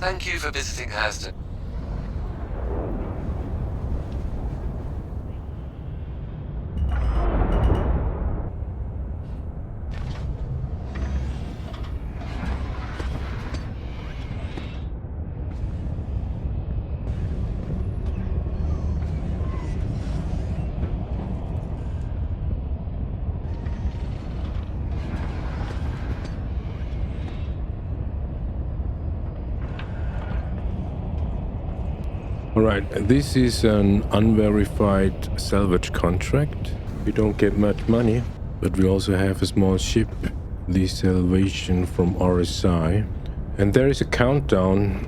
Thank you for visiting Aston. Alright, this is an unverified salvage contract. We don't get much money, but we also have a small ship, the Salvation from RSI. And there is a countdown,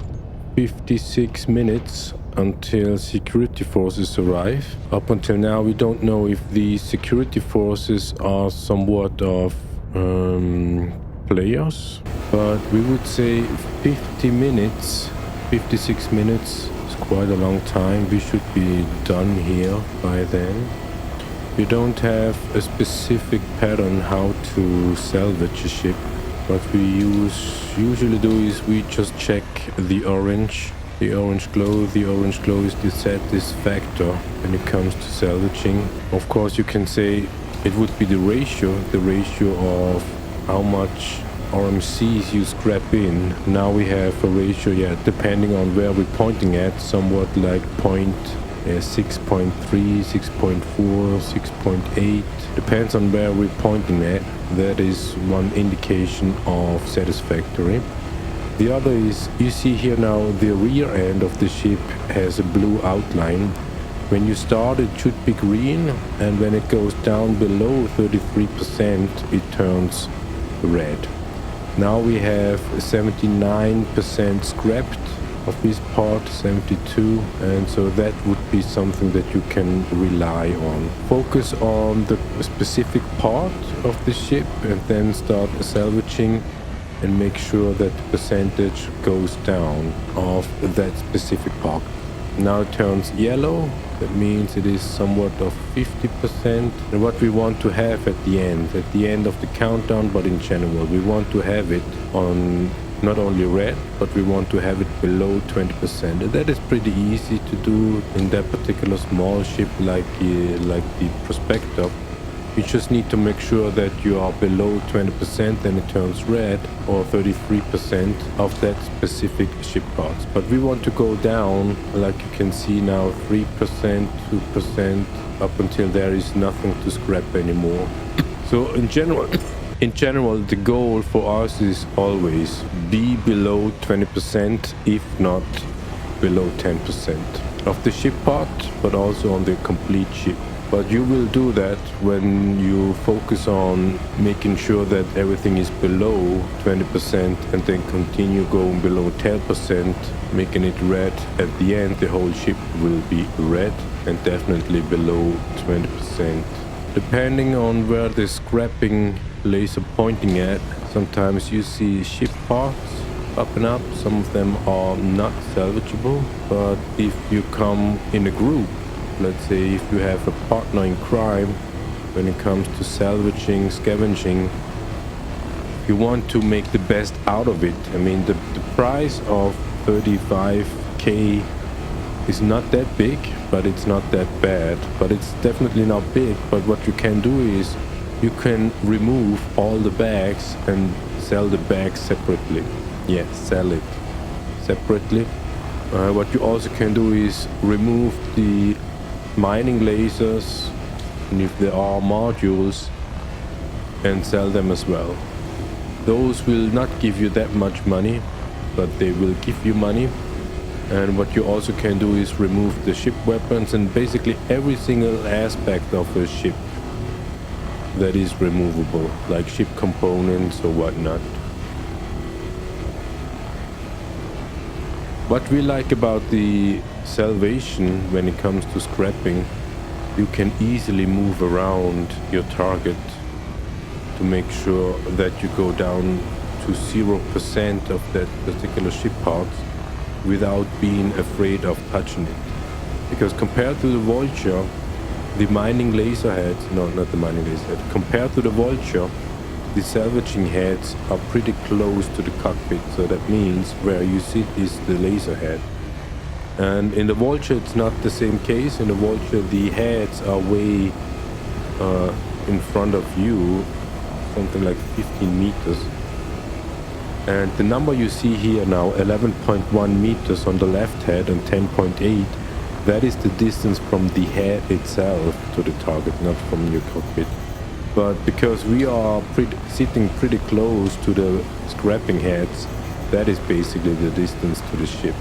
56 minutes until security forces arrive. Up until now, we don't know if the security forces are somewhat of players, but we would say 50 minutes, 56 minutes. Quite a long time. We should be done here by then. We don't have a specific pattern how to salvage a ship. What we usually do is we just check the orange glow. The orange glow is the satisfactor when it comes to salvaging. Of course, you can say it would be the ratio of how much RMCs you scrap in. Now we have a ratio, depending on where we're pointing at, somewhat like 6.3, 6.4, 6.8. Depends on where we're pointing at. That is one indication of satisfactory. The other is, you see here now, the rear end of the ship has a blue outline. When you start, it should be green, and when it goes down below 33%, it turns red. Now we have 79% scrapped of this part, 72, and so that would be something that you can rely on. Focus on the specific part of the ship and then start salvaging and make sure that the percentage goes down of that specific part. Now it turns yellow. That means it is somewhat of 50%. And what we want to have at the end of the countdown, but in general, we want to have it on not only red, but we want to have it below 20%. And that is pretty easy to do in that particular small ship like the Prospector. You just need to make sure that you are below 20%, then it turns red, or 33% of that specific ship parts. But we want to go down, like you can see now, 3%, 2%, up until there is nothing to scrap anymore. So in general, the goal for us is always be below 20%, if not below 10% of the ship part, but also on the complete ship. But you will do that when you focus on making sure that everything is below 20% and then continue going below 10%, making it red. At the end, the whole ship will be red and definitely below 20%. Depending on where the scrapping laser pointing at, sometimes you see ship parts up and up. Some of them are not salvageable, but if you come in a group, let's say if you have a partner in crime, when it comes to salvaging, scavenging, you want to make the best out of it. I mean, the price of 35k is not that big, but it's not that bad. But it's definitely not big. But what you can do is you can remove all the bags and sell the bags separately. Yeah, sell it separately. What you also can do is remove the mining lasers, and if there are modules, and sell them as well. Those will not give you that much money, but they will give you money. And what you also can do is remove the ship weapons and basically every single aspect of a ship that is removable, like ship components or whatnot. What we like about the Salvation when it comes to scrapping, you can easily move around your target to make sure that you go down to 0% of that particular ship part without being afraid of touching it. Because compared to the Vulture, the mining laser head, no, not the mining laser head, compared to the Vulture, the salvaging heads are pretty close to the cockpit, so that means where you sit is the laser head. And in the vulture it's not the same case. In the vulture the heads are way in front of you, something like 15 meters. And the number you see here now, 11.1 meters on the left head and 10.8, that is the distance from the head itself to the target, not from your cockpit. But because we are sitting pretty close to the scrapping heads, that is basically the distance to the ship.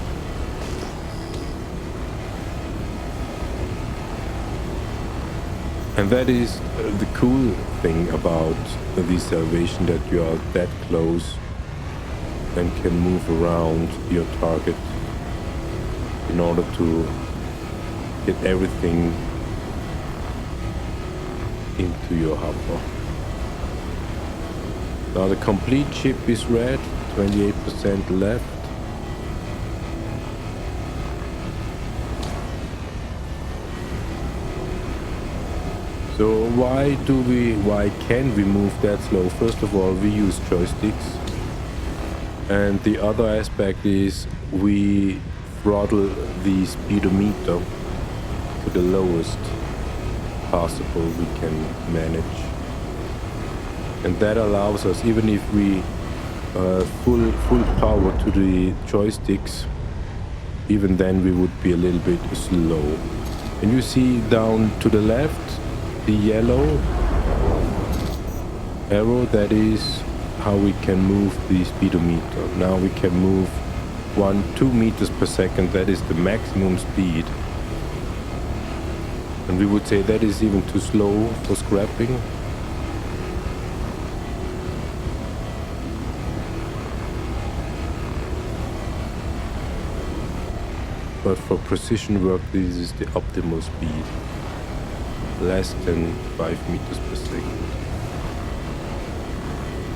And that is the cool thing about the salvation, that you are that close and can move around your target in order to get everything into your hopper. Now the complete ship is red, 28% left. So why can we move that slow? First of all, we use joysticks. And the other aspect is we throttle the speedometer to the lowest possible we can manage. And that allows us, even if we full power to the joysticks, even then we would be a little bit slow. And you see down to the left, the yellow arrow, that is how we can move the speedometer. Now we can move 2 meters per second, that is the maximum speed. And we would say that is even too slow for scrapping. But for precision work, this is the optimal speed. Less than 5 meters per second.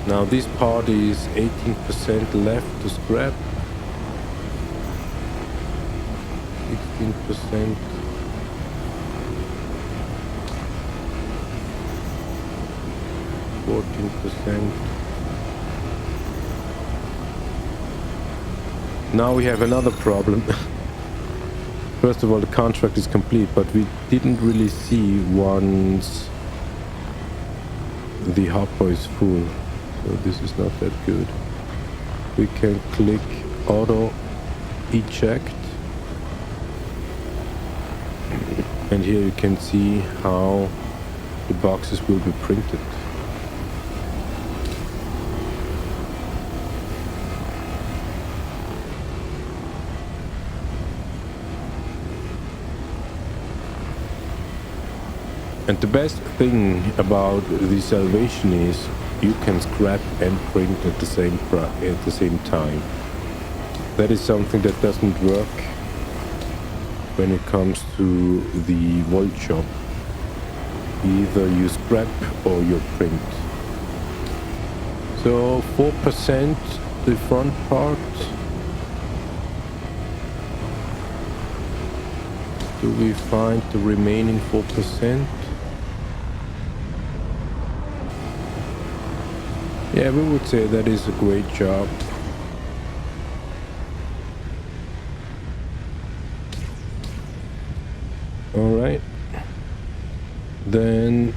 Now this part is 18% left to scrap. 16%. Now we have another problem. First of all, the contract is complete, but we didn't really see once the hopper is full. So this is not that good. We can click auto eject. And here you can see how the boxes will be printed. And the best thing about the salvation is you can scrap and print at the same time. That is something that doesn't work when it comes to the vulture. Either you scrap or you print. So 4% the front part. Do we find the remaining 4%? Yeah, we would say that is a great job. Alright. Then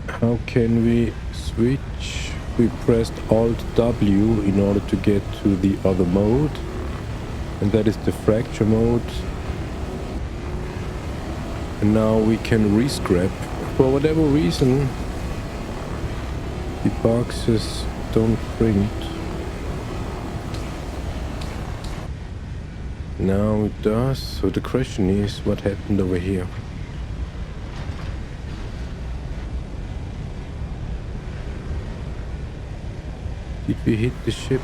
how can we switch? We pressed Alt W in order to get to the other mode. And that is the fracture mode. And now we can re-scrap. For whatever reason, the boxes don't print. Now it does. So the question is, what happened over here? Did we hit the ship?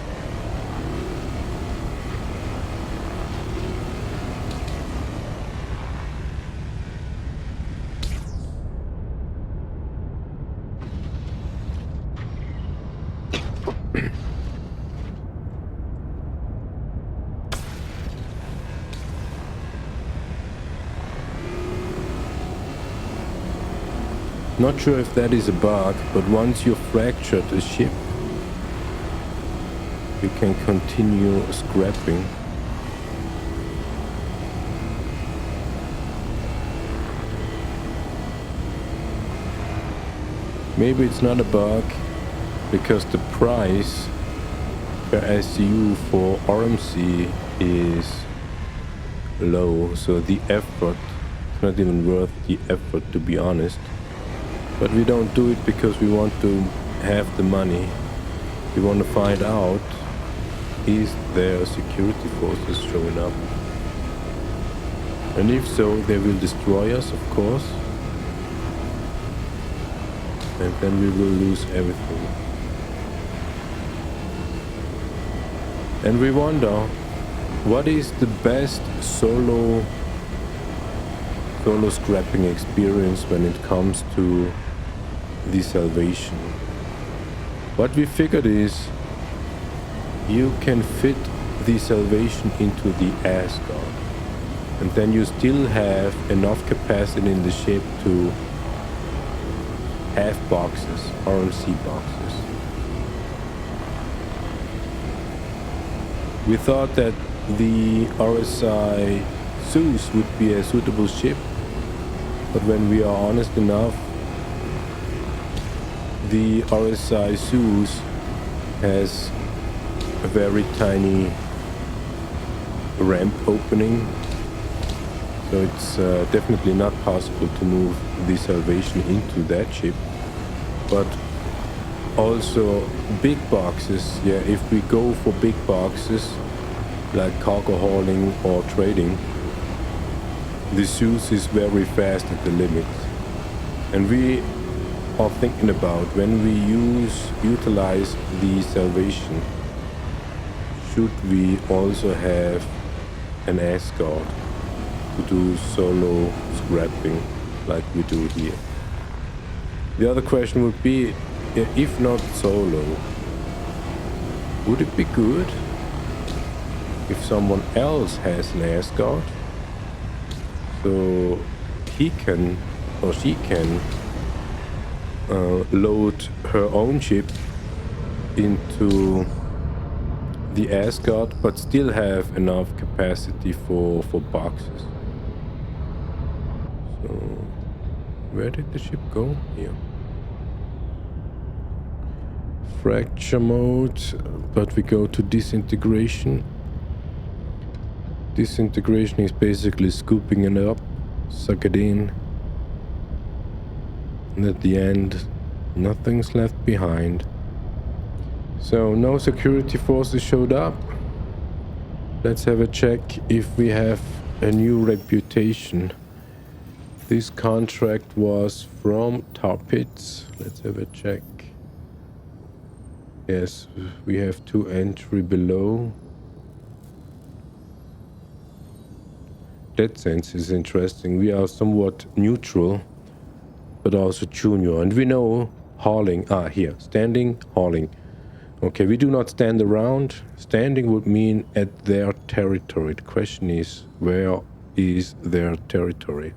Not sure if that is a bug, but once you've fractured a ship, you can continue scrapping. Maybe it's not a bug because the price per SCU for RMC is low, so the effort is not even worth the effort, to be honest. But we don't do it because we want to have the money. We want to find out, is there security forces showing up? And if so, they will destroy us, of course. And then we will lose everything. And we wonder, what is the best solo scrapping experience when it comes to the salvation? What we figured is, you can fit the salvation into the Asgard, and then you still have enough capacity in the ship to have boxes, RMC boxes. We thought that the RSI Zeus would be a suitable ship, but when we are honest enough, the RSI Zeus has a very tiny ramp opening, so it's definitely not possible to move the salvation into that ship. But also big boxes, yeah, if we go for big boxes like cargo hauling or trading, the Zeus is very fast at the limit. And we are thinking about, when we utilize the salvation, should we also have an Asgard to do solo scrapping like we do here? The other question would be, if not solo, would it be good if someone else has an Asgard, so he can or she can load her own ship into the Asgard, but still have enough capacity for boxes? So, where did the ship go? Here. Fracture mode, but we go to disintegration. Disintegration is basically scooping it up, suck it in, and at the end, nothing's left behind. So no security forces showed up. Let's have a check if we have a new reputation. This contract was from tar pits. Let's have a check. Yes, we have 2 entry below. That sense is interesting. We are somewhat neutral, but also junior. And we know hauling. Here, standing, hauling. Okay, we do not stand around. Standing would mean at their territory. The question is, where is their territory?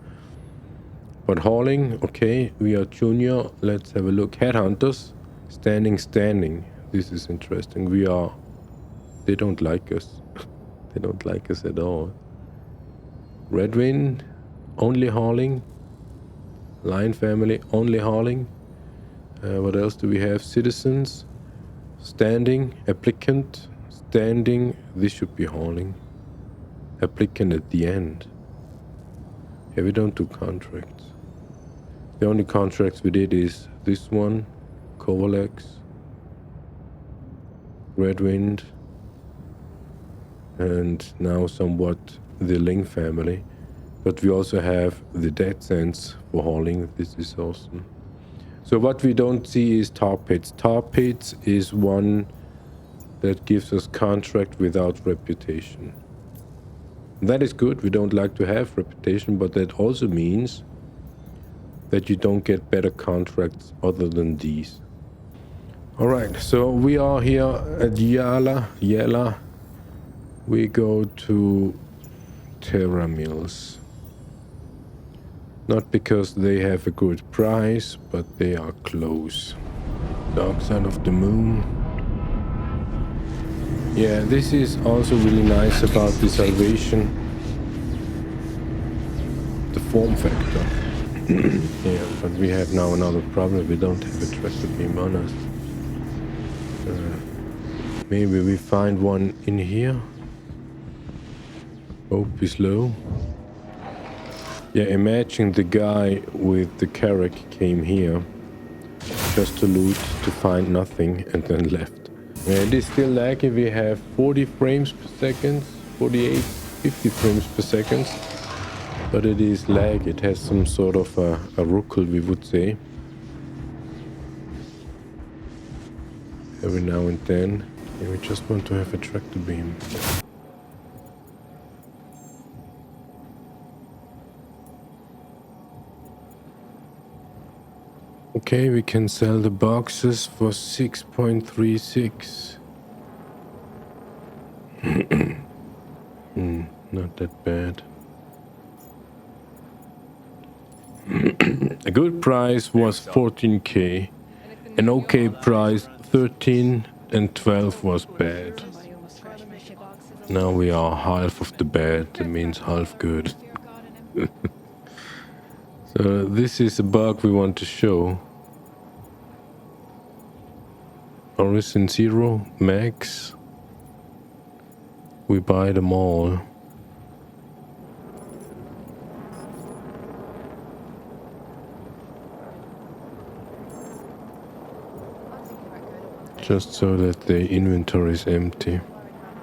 But hauling, okay, we are junior. Let's have a look. Headhunters, standing. This is interesting. They don't like us. They don't like us at all. Redwind, only hauling. Lion family, only hauling. What else do we have? Citizens, standing. Applicant, standing. This should be hauling. Applicant at the end. Yeah, we don't do contracts. The only contracts we did is this one, Kovalex, Redwind, and now somewhat the Ling family. But we also have the Dead Sense for hauling. This is awesome. So what we don't see is tar pits. Tar pits is one that gives us contract without reputation. That is good. We don't like to have reputation, but that also means that you don't get better contracts other than these. All right, so we are here at Yala. We go to Terra Mills. Not because they have a good price, but they are close. Dark side of the moon. Yeah, this is also really nice about the salvation. The form factor. Yeah, but we have now another problem. We don't have a trusted beam on us. Maybe we find one in here. Hope is low. Yeah, imagine the guy with the carrack came here just to loot, to find nothing, and then left. Yeah, it is still laggy. We have 40 frames per second, 48, 50 frames per second. But it is lag. It has some sort of a ruckle, we would say. Every now and then. Yeah, we just want to have a tractor beam. Okay, we can sell the boxes for 6.36. Not that bad. A good price was 14k. An okay price 13 and 12 was bad. Now we are half of the bad, that means half good. So this is a bug we want to show. Horizon 0, max. We buy them all. Just so that the inventory is empty.